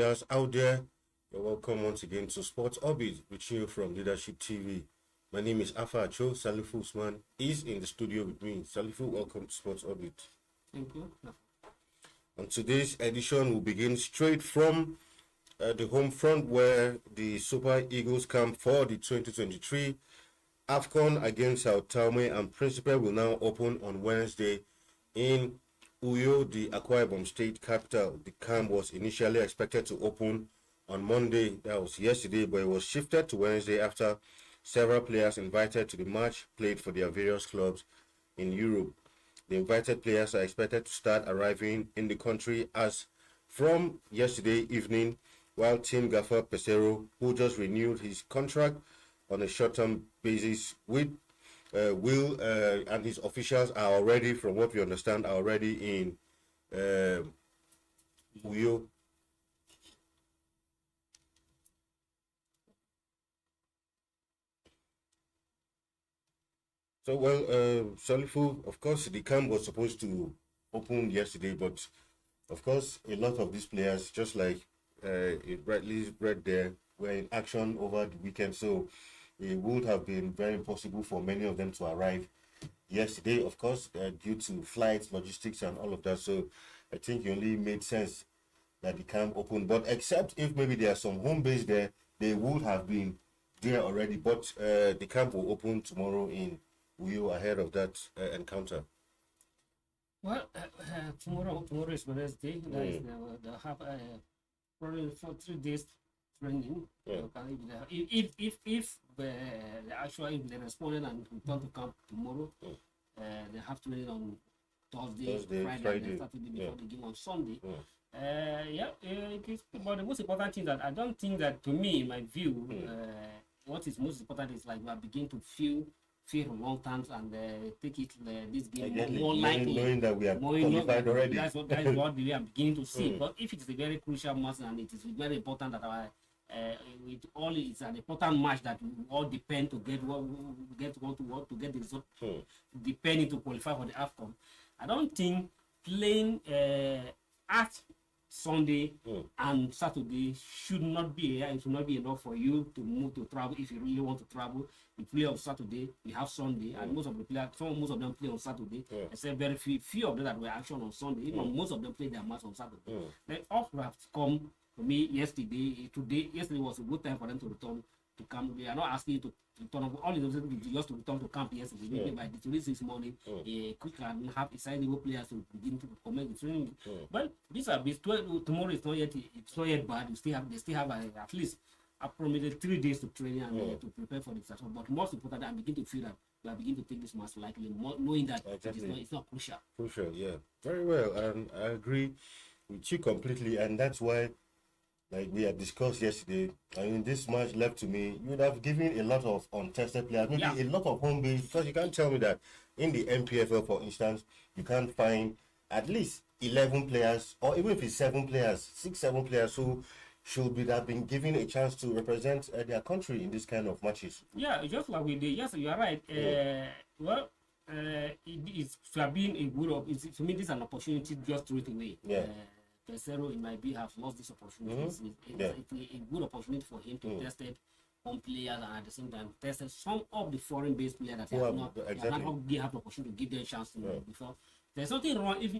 players out there. You're welcome once again to Sports Orbit with you from Leadership TV. My name is Afa Acho. Salifu Usman is in the studio with me. Salifu, welcome to Sports Orbit. Thank you. On today's edition, we'll begin straight from the home front where the Super Eagles camp for the 2023 AFCON against Sao Tome and Principe will now open on Wednesday in Uyo, the Akwa Ibom state capital. The camp was initially expected to open on Monday, that was yesterday, but it was shifted to Wednesday after several players invited to the match played for their various clubs in Europe. The invited players are expected to start arriving in the country as from yesterday evening, while Team Gaffer Pesero, who just renewed his contract on a short-term basis with Will and his officials are already, from what we understand, are already in Uyo. So, Salifu, of course, the camp was supposed to open yesterday, but of course, a lot of these players, just like it rightly read there, were in action over the weekend. So, it would have been very impossible for many of them to arrive yesterday, of course, due to flights, logistics, and all of that. So, I think it only made sense that the camp opened. But except if maybe there are some home base there, they would have been there already. But the camp will open tomorrow in Uyo ahead of that encounter. Well, tomorrow is Wednesday. They'll have probably for 3 days training. Yeah. If they responded and return to camp tomorrow, they have to training on Thursday, Friday. And Saturday before the game on Sunday. It is. But the most important thing that I don't think that, to me, in my view, what is most important is like we are beginning to feel reluctant and take it this game more likely, knowing that we are qualified already. That's what we are beginning to see. But if it is a very crucial match and it is very important that our it's an important match that we all depend to get the result, depending to qualify for the AFCON. I don't think playing at Sunday and Saturday should not be enough for you to move to travel. If you really want to travel, you play on Saturday, you have Sunday, and most of them play on Saturday, except very few of them that were action on Sunday. Even most of them play their match on Saturday. The offer have come to me yesterday. Yesterday was a good time for them to return to camp. They are not asking you to return. All it was just to return to camp yesterday. Maybe by the 26th morning, quick and have a sizable players to begin to comment the training. Well, tomorrow is not yet bad. They still have at least approximately 3 days to train and to prepare for the session. But most important, I begin to feel that we are beginning to take this match lightly, knowing that it's not crucial. Crucial, yeah. Very well, and I agree with you completely, and that's why, like we had discussed yesterday, I mean, this match left to me, you would have given a lot of untested players, maybe a lot of home base, because you can't tell me that in the MPFL, for instance, you can't find at least 11 players, or even if it's 7 players, 6-7 players who should have been given a chance to represent their country in this kind of matches. Yeah, just like we did. Yes, you are right. It have been a good. To me, this is an opportunity just to it away. Pesero, in my view, have lost this opportunity. It's a good opportunity for him to test home players and at the same time test some of the foreign-based players that have not the opportunity to give them a chance to before. There's something wrong if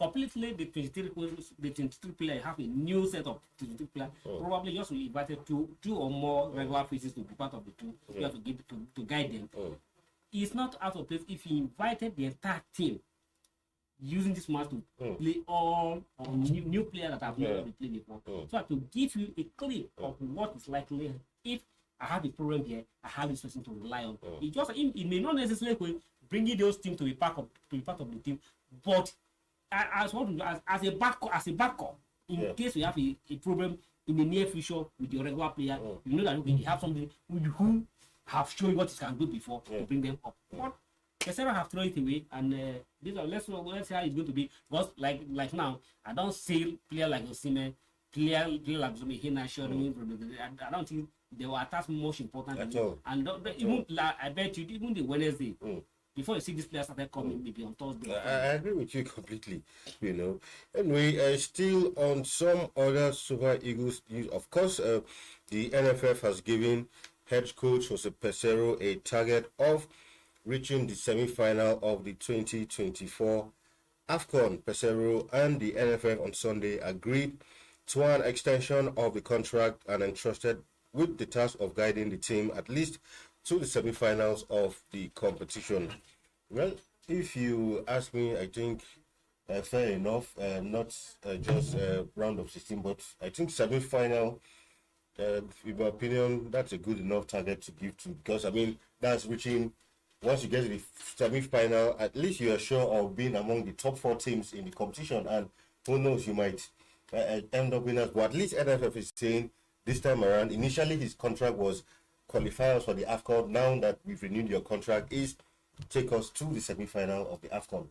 completely the 23 players have a new set of 23 players. Probably just invited two or more regular faces to be part of the team. You have to give to guide them. It's not out of place if he invited the entire team using this match to play all new players that have never been played before. So to give you a clip of what is likely if I have a problem here, I have this person to rely on. It may not necessarily bring those teams to be part of the team, but as a backup, in case we have a problem in the near future with your regular player, you know that you have somebody who have shown what it can do before to bring them up. But Pesero have thrown it away, and let's see how it's going to be. Because like now, I don't see player like Osimhen, player like Hina, I don't think they will attach much importance. And even I bet you, even the Wednesday. before you see these players started coming, maybe on Thursday. I agree with you completely. Anyway, still on some other Super Eagles news, of course, the NFF has given head coach Jose Peseiro a target of reaching the semi-final of the 2024 AFCON. Peseiro and the NFF on Sunday agreed to an extension of the contract and entrusted with the task of guiding the team at least to the semi-finals of the competition. Well, if you ask me, I think fair enough, not just round of 16, but I think semi-final, in my opinion, that's a good enough target to give to, because I mean, that's reaching, once you get to the semi-final, at least you are sure of being among the top 4 teams in the competition, and who knows, you might end up winners. But at least NFF is saying this time around, initially his contract was qualifiers for the AFCON. Now that we've renewed your contract, is take us to the semi-final of the AFCON.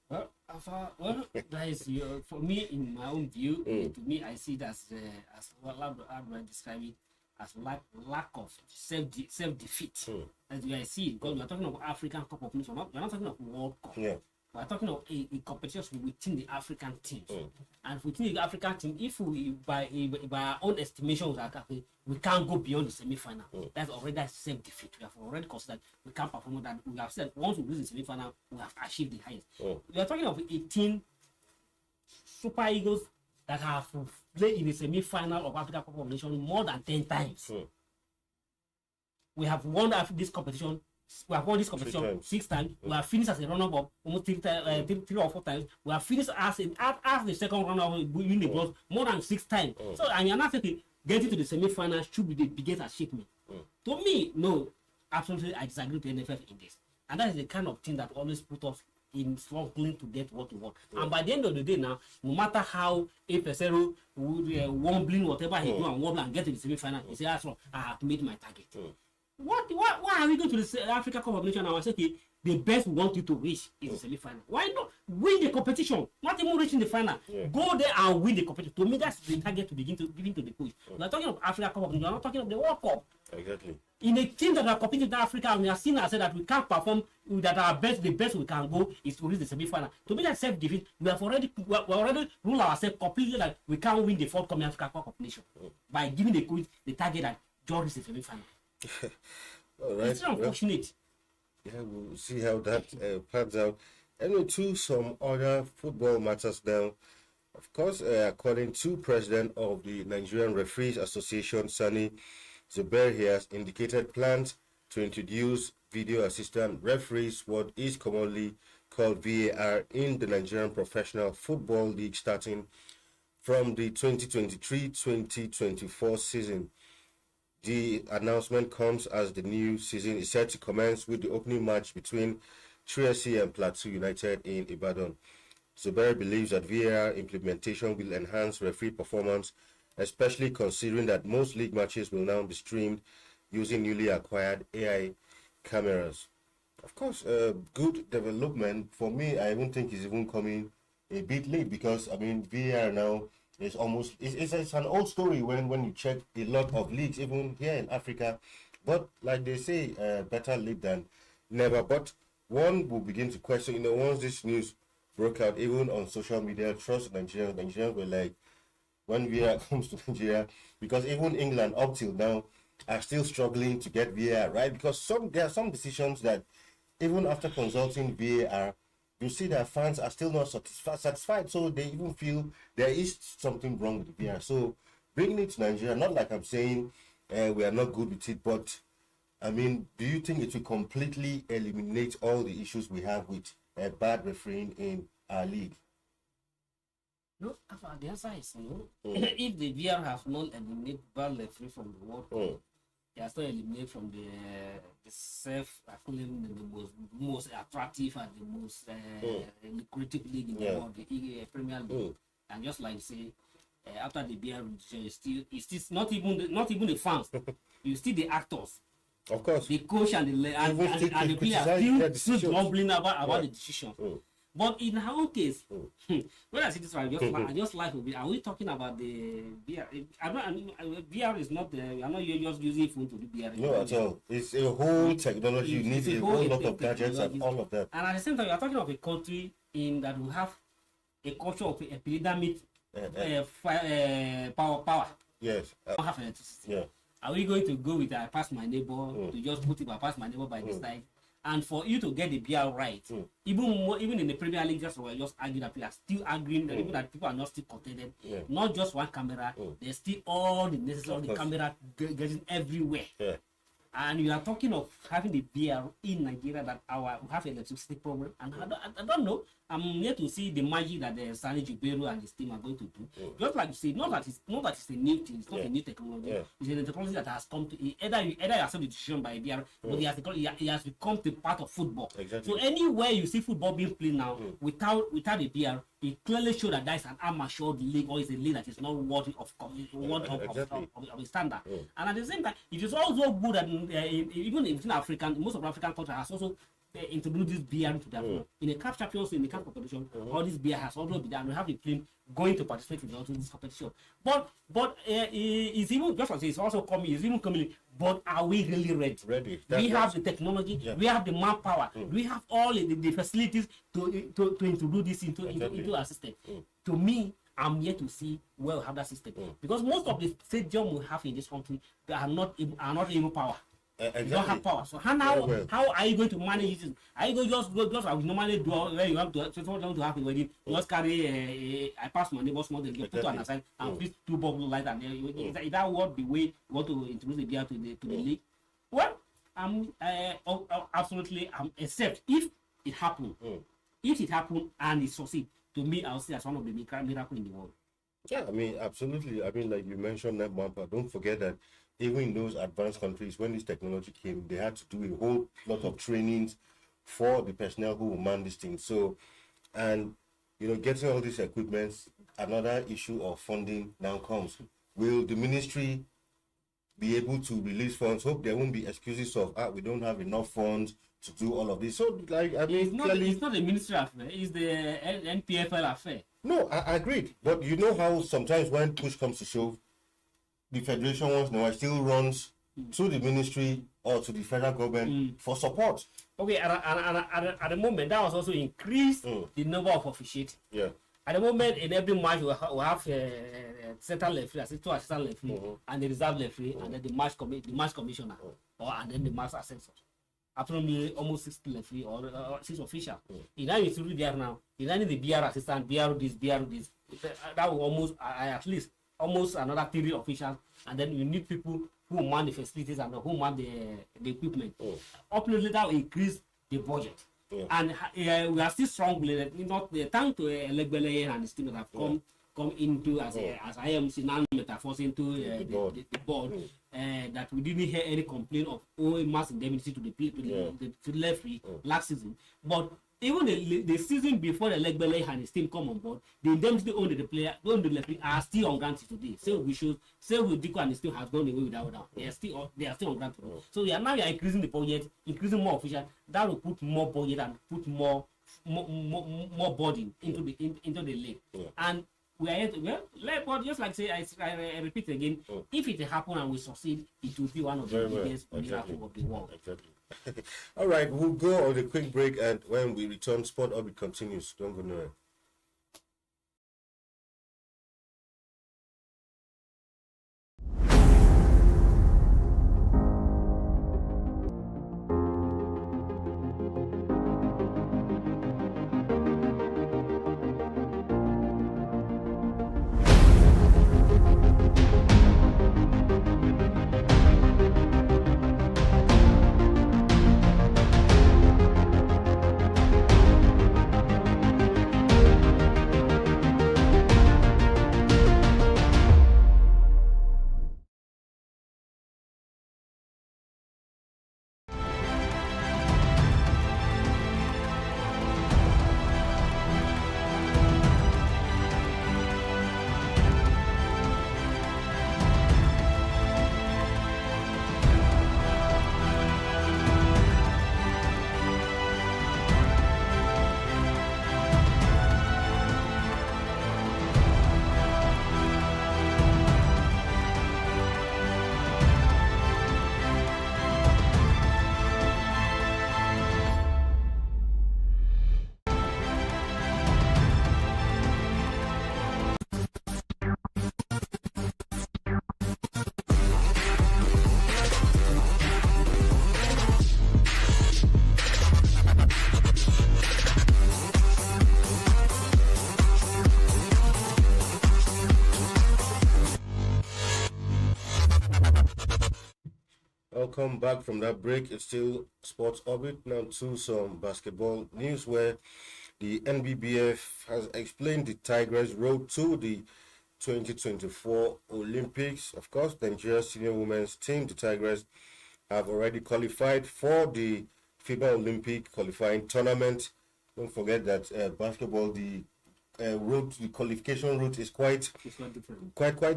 Well, that is for me, in my own view. To me, I see that as well, how do I describe it, as lack of self-defeat. As I see, because we are talking about African Cup of Nations, we are not talking about World Cup. Yeah. We are talking of a competition within the African teams. And within the African team, if we, by our own estimations, we can't go beyond the semi-final. That's already self-defeat. We have already considered we can't perform that. We have said once we lose the semi-final, we have achieved the highest. We are talking of 18 Super Eagles that have played in the semi-final of African Cup of Nations more than 10 times. We have won this competition. We have won this competition 6 times. We have finished as a runner-up almost 3 or 4 times. We have finished as the second runner-up winning the bronze more than 6 times. So, and you're not saying getting to the semi-final should be the biggest achievement. To me, no, absolutely, I disagree with the NFF in this. And that is the kind of thing that always put us in struggling to get what we want. And by the end of the day now, no matter how a Peseiro would wobbling whatever he do and wobble and get to the semi-final, he says, I have to meet my target. Why are we going to the Africa Cup of Nations now and say, okay, the best we want you to reach is the semi-final? Why not win the competition? Not even reaching the final. Go there and win the competition. To me, that's the target to begin to giving to the coach. We are talking of Africa Cup of Nations. We are not talking of the World Cup. Exactly. In a team that are competing in Africa, and we are seeing ourselves that we can't perform, that our best, the best we can go is to reach the semi-final. To me, that's self-defeat. We already ruled ourselves completely that we can't win the forthcoming Africa Cup of Nations by giving the coach the target that just reach the semi-final. All right. It's unfortunate. Yeah, we'll see how that pans out. Anyway, to some other football matters now. Of course, according to President of the Nigerian Referees Association, Sani Zubair, he has indicated plans to introduce video assistant referees, what is commonly called VAR, in the Nigerian Professional Football League starting from the 2023-2024 season. The announcement comes as the new season is set to commence with the opening match between Trinity and Plateau United in Ibadan. Zubair believes that VAR implementation will enhance referee performance, especially considering that most league matches will now be streamed using newly acquired AI cameras. Of course, good development. For me, I even think it's even coming a bit late, because, I mean, VAR now is almost, it's an old story when you check a lot of leagues, even here in Africa. But like they say, better late than never. But one will begin to question, once this news broke out, even on social media, trust Nigerians. Nigerians were like, when VAR comes to Nigeria, because even England up till now are still struggling to get VAR right, because there are some decisions that even after consulting VAR, you see that fans are still not satisfied, so they even feel there is something wrong with the VAR. So bringing it to Nigeria, not like I'm saying we are not good with it, but I mean, do you think it will completely eliminate all the issues we have with bad refereeing in our league? No, the answer is no. If the VR have not eliminated bad referee from the World Cup, they are still eliminated from the most attractive and the most lucrative league in the world, the Premier League. And just like say, after the VR reduction, it's still not even the fans, you still the actors. Of course, the coach and the players still grumbling about the decision. But in our own case, when I see this one, I just like it. Are we talking about the beer? Beer is not the. I know you're just using phone to do beer. No, at all. It's a whole technology. You need a whole lot of gadgets and all of that. And at the same time, you're talking of a country in that will have a culture of epidemic power. Yes. Don't have electricity. Yeah. Are we going to go with I pass my neighbor to just put it I pass my neighbor by this side? And for you to get the beer right, even in the Premier League, we're just arguing that we are still arguing that even that people are not still contented. Not just one camera, there's still all the necessary camera getting everywhere. Yeah. And you are talking of having the beer in Nigeria that we have an electricity problem, and I don't know. I'm yet to see the magic that the Sani Juberu and his team are going to do. Just like you say, not that it's a new thing, it's not a new technology. It's a technology that has come to either you accept the decision by beer, but it has become the part of football. Exactly. So anywhere you see football being played now without a beer, it clearly shows that that is an amateur league or is a league that is not worthy of a standard. And at the same time, it is also good that even in African, most of African culture has also introduced this beer into that. In the CAF Champions, in the CAF competition, all this beer has also been done. We have the team going to participate in this competition. But it's even just as it's also coming. It's even coming. But are we really ready? We have the technology. We have the manpower. We have all the facilities to introduce this into our system. To me, I'm yet to see where we have that system because most of the stadium we have in this country they are not able power. Exactly. You don't have power. So how are you going to manage it? Are you going just like we normally do where you have to have a wedding? You just carry I pass my neighbor's mother, you put on aside and put two bubble light and is that what the way you want to introduce the beer to the league? Well, absolutely except if it happens. If it happens and it succeeds, to me I'll see as one of the miracles in the world. Yeah, I mean, absolutely. I mean, like you mentioned that one part. Don't forget that even in those advanced countries, when this technology came, they had to do a whole lot of trainings for the personnel who will man this thing. So, and, getting all these equipments, another issue of funding now comes. Will the ministry be able to release funds? Hope there won't be excuses of, we don't have enough funds to do all of this. So, like, I mean, it's not the ministry affair, it's the NPFL affair. No, I agreed. But you know how sometimes when push comes to shove, the federation once in a while still runs to the ministry or to the federal government for support. Okay, at the moment, that was also increased the number of officiates. Yeah. At the moment, in every match, we have central referee, assistant referee, and the reserve referee, and then the match commissioner, and then the match assessor. Approximately almost 6 referee or 6 officials. In that it's really there now. In that the BR assistant, BR this. That will almost at least almost another 3 officials, and then you need people who man the facilities and who man the equipment. Ultimately, that will increase the budget. And we are still struggling. Not the thanks to Legbele and the team that have come into as IMC now metaphors into the board. That we didn't hear any complaint of mass indemnity to the referee last season. But even the season before the Legbele and his team come on board, the indemnity owned the player, owned the referee are still ungranted today. So we should say with Diko and his team has gone away without that. They are still ungranted. So we are increasing the budget, increasing more officials. That will put more budget and put more burden into the league. And we are yet, but just like say, I repeat again, if it happen and we succeed, it will be one of the biggest miracles of the world. Exactly. All right, we'll go on a quick break, and when we return, Sport Orbit continues. Don't go nowhere. welcome back from that break. It's still Sports Orbit. Now to some basketball news where the NBBF has explained the Tigers' road to the 2024 Olympics. Of course, Nigeria's senior women's team, the Tigers, have already qualified for the FIBA Olympic qualifying tournament. Don't forget that basketball, the qualification route is quite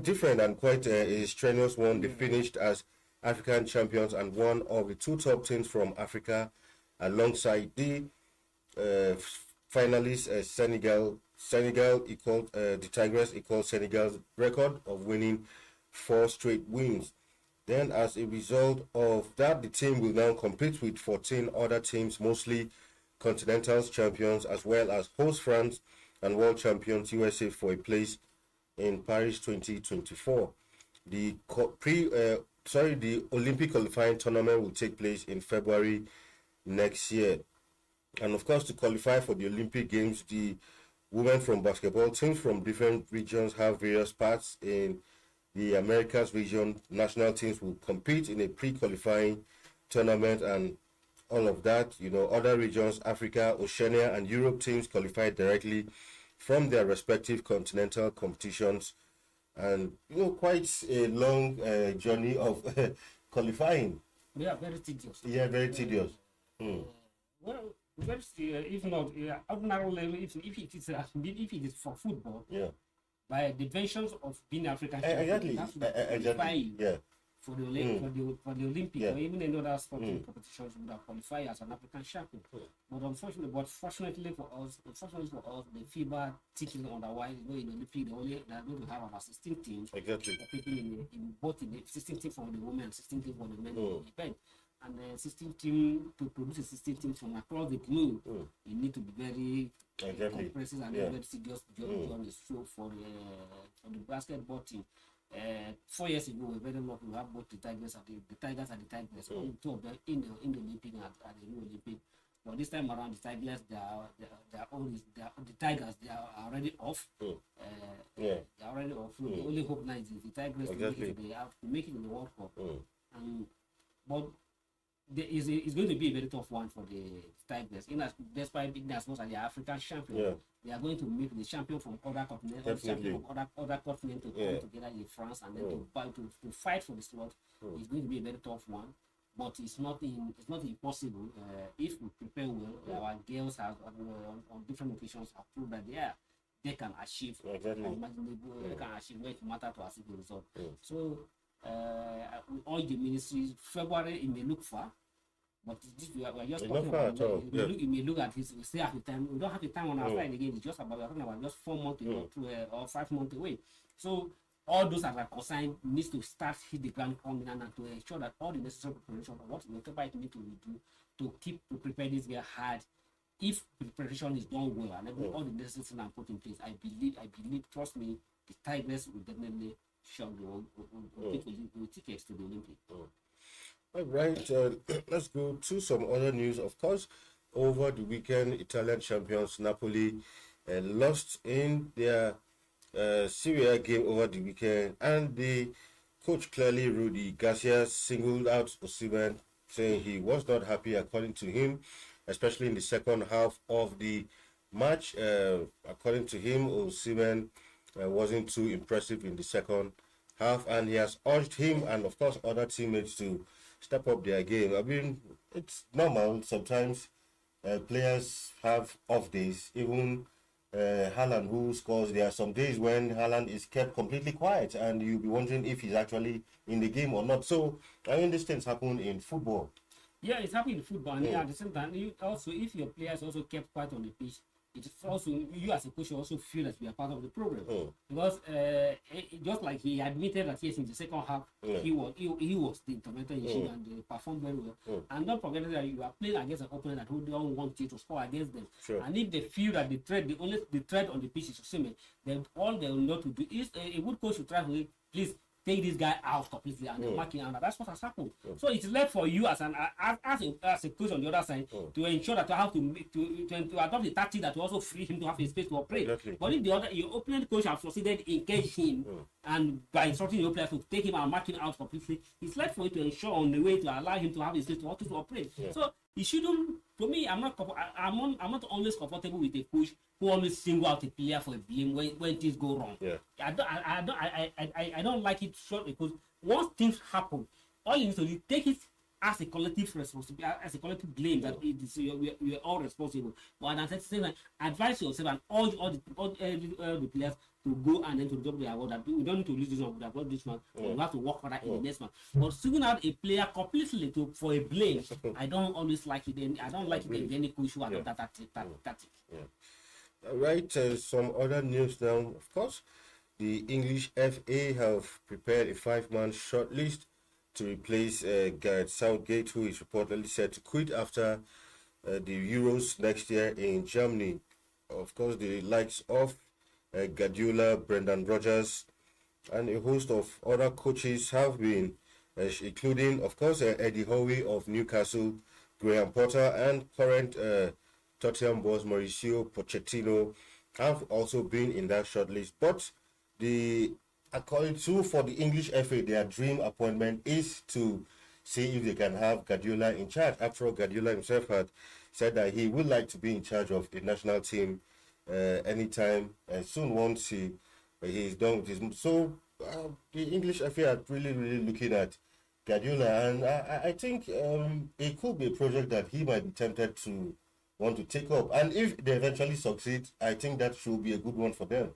different and quite a strenuous one. They finished as African champions and one of the two top teams from Africa, alongside the finalists Senegal. Senegal equaled the Tigers equaled Senegal's record of winning 4 straight wins. Then, as a result of that, the team will now compete with 14 other teams, mostly Continental champions, as well as host France and world champions USA, for a place in Paris 2024. The Olympic qualifying tournament will take place in February next year. And of course, to qualify for the Olympic Games, the women from basketball teams from different regions have various parts. In the Americas region, national teams will compete in a pre-qualifying tournament and all of that. Other regions, Africa, Oceania, and Europe teams qualify directly from their respective continental competitions. And, quite a long journey of qualifying. Yeah, very tedious. Yeah, very tedious. Well, very if not ordinarily, if it is for football, by the versions of being African champion, exactly. Yeah. For the Olympic or even any other sporting competitions, would have qualified as an African champion. But fortunately for us, the FIBA teaching otherwise. In the Olympic, they are going to have about 16 teams. Exactly. Competing in both in the 16 teams for the women and 16 teams for the men event. And 16 teams, to produce a 16 teams from across the globe, you need to be very comprehensive and very serious on the show for the basketball team. 4 years ago, we were very lucky to have both the Tigers and the Tigers, only 2 of them in the Olympic and at the new Olympic. But this time around, the Tigers, the Tigers, they are already off. They are already off. The only hope now is the Tigers to make it in the World Cup. But it's going to be a very tough one for the Tigers. Despite being as much as the African champion, they are going to meet the champion from other continents, other continents to come together in France and then to fight for the slot. It's going to be a very tough one, but it's not impossible if we prepare well. Our girls have on different occasions have proved that they can achieve unimaginable. They can achieve where it matters to achieve the result. So with all the ministries, February it may look far. But we are just talking about it. You may look at this, we still have the time. We don't have the time on our side again. It's just about, we're talking about just 4 months or 5 months away. So all those that are concerned needs to start hit the ground running and to ensure that all the necessary preparation for whatever it needs to do to prepare this girl hard. If preparation is done well and all the necessary things are put in place, I believe, trust me, the Tigers will definitely show the tickets to the Olympic. All right, let's go to some other news. Of course, over the weekend, Italian champions Napoli lost in their Serie A game over the weekend, and the coach clearly, Rudy Garcia, singled out Osimhen, saying he was not happy, according to him, especially in the second half of the match. According to him, Osimhen wasn't too impressive in the second half, and he has urged him and, of course, other teammates to step up their game. I mean, it's normal. Sometimes players have off days. Even Haaland, who scores, there are some days when Haaland is kept completely quiet and you'll be wondering if he's actually in the game or not. So, I mean, these things happen in football. Yeah, it's happening in football. And at the same time, if your players also kept quiet on the pitch, it's also, you as a coach also feel that we are part of the problem. Because just like he admitted that yes, in the second half he was the interventor in issue and performed very well. And don't forget that you are playing against an opponent who don't want you to score against them. And if they feel that the threat on the pitch is Osimhen, then all they will know to do is a good coach should try to please take this guy out completely and mark him, and that's what has happened. So it's left for you as a coach on the other side to ensure that you have to adopt the tactic that will also free him to have a space to operate. But if your opponent coach has succeeded in engage him and by instructing your players to take him and mark him out completely, it's left for you to ensure on the way to allow him to have his space to operate. Yeah. So he shouldn't. For me, I'm not not always comfortable with a coach who always single out a player for a blame when things go wrong. Yeah. I don't like it short because once things happen, all you need to do take it as a collective responsibility, as a collective blame that it is, we are all responsible. But at the same time, advise yourself and all the players to go and then to drop their word that we don't need to lose this one, we have got this one, we have to work for that in the next one. But singling out a player completely for a blame, I don't always like it. I don't like it in any coach who adopt that tactic. All right, some other news now. Of course, the English FA have prepared a 5-man shortlist to replace Gareth Southgate, who is reportedly set to quit after the Euros next year in Germany. Of course, the likes of Guardiola, Brendan Rodgers, and a host of other coaches have been, including, of course, Eddie Howe of Newcastle, Graham Potter, and current Tottenham boss Mauricio Pochettino have also been in that shortlist. But according to for the English FA, their dream appointment is to see if they can have Guardiola in charge. After all, Guardiola himself had said that he would like to be in charge of the national team anytime soon once he is done with his. So the English FA are really looking at Guardiola, and I think it could be a project that he might be tempted to want to take up. And if they eventually succeed, I think that should be a good one for them.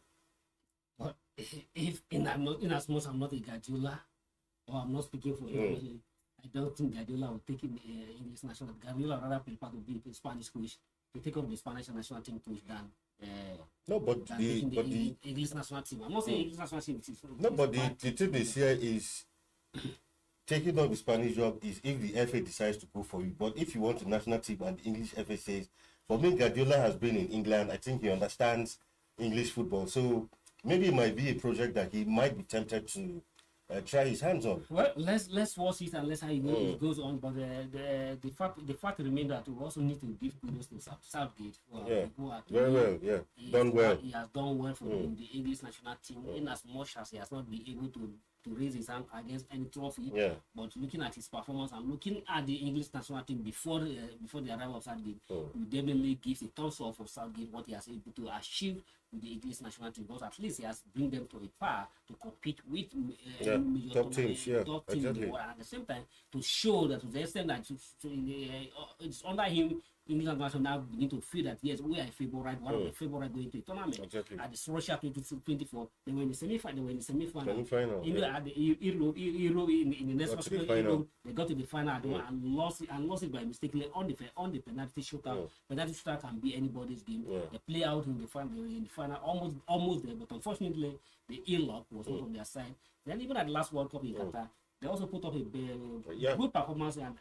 But if in as much I'm not a Guardiola, or I'm not speaking for him, I don't think Guardiola will take him English national. Guardiola rather prefer to be a Spanish coach to take up the Spanish national team coach than the English national team. I'm not saying English national team. No, but the thing this year is taking up the Spanish job is if the FA decides to go for you. But if you want the national team and the English FA says, for me, Guardiola has been in England. I think he understands English football. So maybe it might be a project that he might be tempted to try his hands on. Well, let's watch it and let's see how it goes on. But the fact remains that we also need to give kudos to Southgate. Very well. Done well. He has done well for the English national team, in as much as he has not been able to raise his hand against any trophy. But looking at his performance and looking at the English national team before the arrival of Southgate, we definitely give a thumbs up for Southgate what he has able to achieve with the English national team. Because at least he has bring them to a par to compete with top teams. Exactly. And at the same time to show that to the extent that it's under him, England national now begin to feel that yes, we are a favorite, one of the favorite going to a tournament. Exactly. At the Russia 2024, they were in the semi-final. At the Euro in the next Euro, they got to the final and lost it by mistakenly on the penalty shootout. Penalty shootout can be anybody's game. They play out in the final, almost there, but unfortunately the ill luck was not on their side. Then even at the last World Cup in Qatar, they also put up a good performance at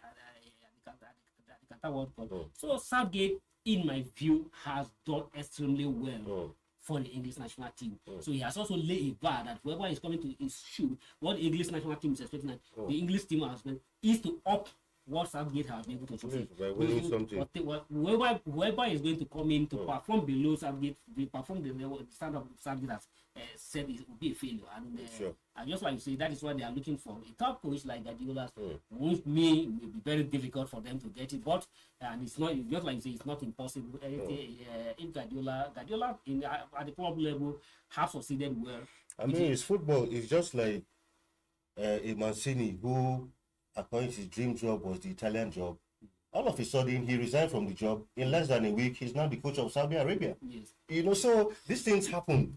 the Qatar World Cup. So Southgate, in my view, has done extremely well for the English national team. So he has also laid a bar that whoever is coming to his shoe, what the English national team is expecting that the English team has been is to up what Southgate has been able to achieve. By winning something. Whoever is going to come in to perform below Southgate, perform the standard Southgate has said it will be a failure. And just like you say, that is why they are looking for a top coach like Guardiola. Which may be very difficult for them to get it, but and it's not just like you say, it's not impossible. If Guardiola at the club level have succeeded well. I mean, his football is just like a Mancini who, according to his dream job, was the Italian job. All of a sudden, he resigned from the job. In less than a week, he's now the coach of Saudi Arabia. Yes. So these things happen.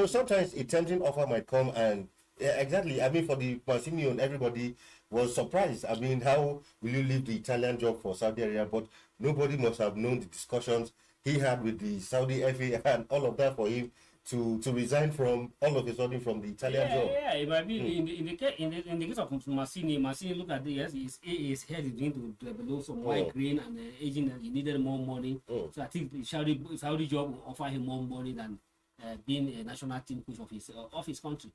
Sometimes a tempting offer might come and exactly. I mean, for the Mancini and everybody was surprised. I mean, how will you leave the Italian job for Saudi Arabia? But nobody must have known the discussions he had with the Saudi FA and all of that for him to resign from all of a sudden from the Italian job. It might be in the case of Mancini, look at this. His head is going to develop some white grain and aging that he needed more money. So I think the Saudi job will offer him more money than being a national team coach of his country.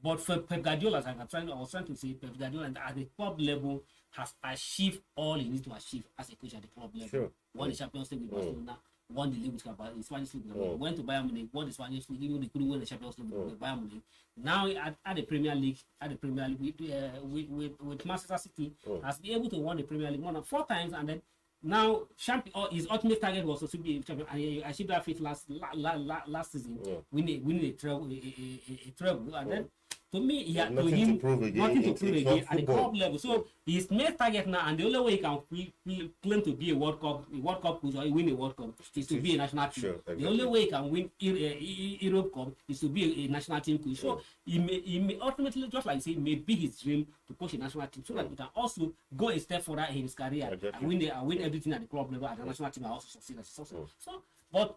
But for Pep Guardiola, as I was trying to say, Pep Guardiola at the club level has achieved all he needs to achieve as a coach at the club level. Won the Champions League with Barcelona, won the league with the Spanish league. Went to Bayern Munich, won the Spanish league, even they couldn't win the Champions League with Bayern Munich. Now at the Premier League, with Manchester City, has been able to win the Premier League more than 4 times, and then now his ultimate target was to be champion, and he achieved that feat last season, winning a treble, and then. To me, he had nothing to prove again at the club level. So his main target now, and the only way he can claim to be a World Cup coach or win a World Cup is to be a national team. Sure, exactly. The only way he can win Europe Cup is to be a national team coach. So he may ultimately, just like you say, may be his dream to coach a national team, so that he can also go a step further in his career and win everything at the club level at the national team and also succeed as a success. So, but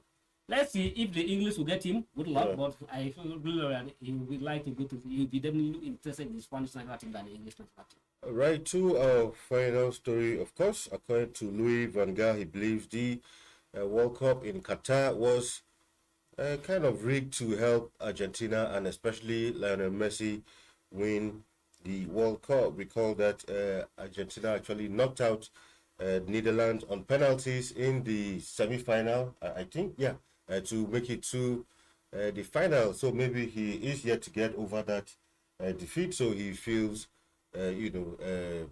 let's see if the English will get him. Good luck, but I feel really he would like to go to. He'll be definitely interested in the Spanish national team than the English national team. Right, to our final story, of course, according to Louis van Gaal, he believes the World Cup in Qatar was kind of rigged to help Argentina and especially Lionel Messi win the World Cup. Recall that Argentina actually knocked out Netherlands on penalties in the semi-final, I think, to make it to the final. So maybe he is yet to get over that defeat. So he feels, the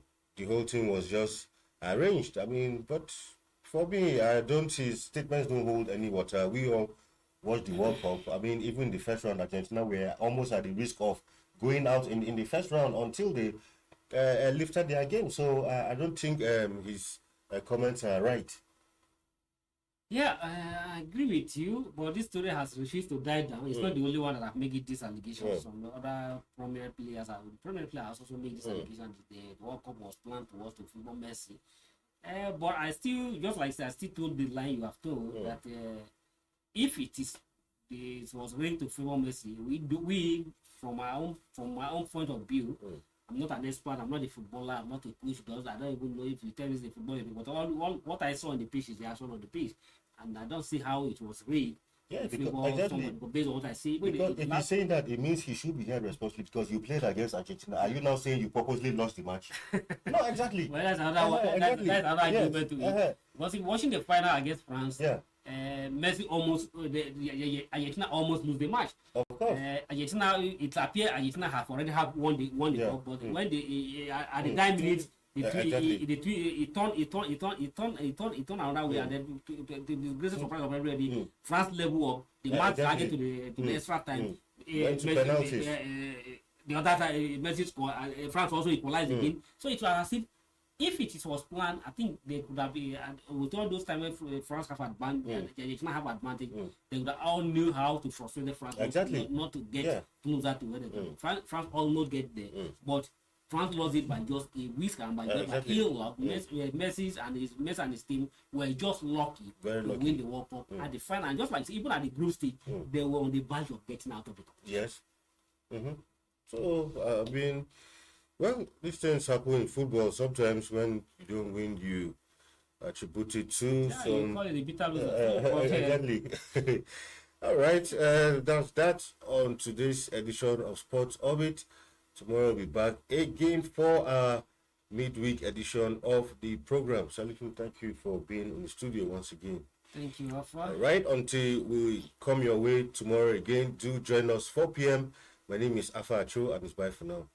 whole thing was just arranged. I mean, but for me, his statements don't hold any water. We all watched the World Cup. I mean, even the first round, Argentina were almost at the risk of going out in the first round until they lifted their game. So I don't think his comments are right. Yeah, I agree with you, but this story has refused to die down. It's not the only one that have made these allegations. Some other prominent players also made this allegation that the World Cup was planned towards the football Messi. But I still, just like I said, I still told the line you have told that if it was linked to football Messi, we from my own point of view. I'm not an expert, I'm not a footballer, I'm not a coach, because I don't even know if you tell me the footballer, but all what I saw on the pitch is the action on the pitch, and I don't see how it was rigged. Yeah, because exactly. Based on what I see. Because if you're saying that, it means he should be held responsible because you played against Argentina. Are you now saying you purposely lost the match? No, exactly. Well, that's another argument to it. Because watching the final against France, Messi Argentina almost lose the match. Of course. Argentina, it appears Argentina have already won the cup, but when they at the 9 minutes, it turned another way, and then the greatest surprise of everybody, France level up the match target to the extra time. The other time, Messi scored, France also equalized again. So it was as if it was planned, I think they could have been, with all those times when France have advantage, Argentina have advantage, they would have all knew how to frustrate the France, not to get closer to where they go. France almost get there, but France lost it by just a whisker and by ill luck. Messi and his team were just lucky to win the World Cup at the final. And just like even at the group stage, they were on the verge of getting out of the competition. Yes. So I mean, well, these things happen in football. Sometimes when you don't win, you attribute it to some. You call it a bitter loss. Exactly. All right. That's that on today's edition of Sports Orbit. Tomorrow we'll be back again for our midweek edition of the program. Salifu, thank you for being in the studio once again. Thank you, Alpha. All right, until we come your way tomorrow again, do join us 4 p.m. My name is Afa Acho, and it's bye for now.